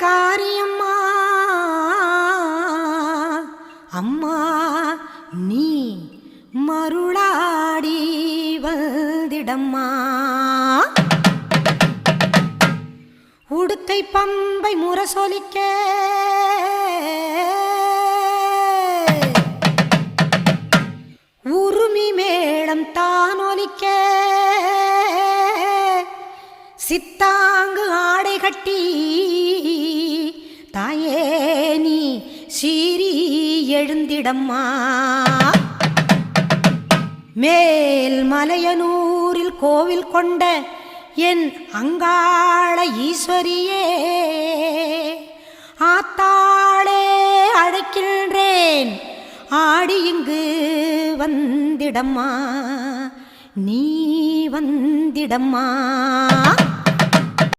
காரியம்மா அம்மா நீ மருளாடி வந்திடம்மா. உடுக்கை பம்பை முரசொலிக்க உருமி மேளம் தானொலிக்க சித்தாங்கு ஆடை கட்டி தாயே நீ சீறி எழுந்திடம்மா. மேல் மலையனூரில் கோவில் கொண்ட என் அங்காள ஈஸ்வரியே ஆத்தாளே அழைக்கின்றேன் ஆடி இங்கு வந்திடம்மா நீ வந்திடம்மா.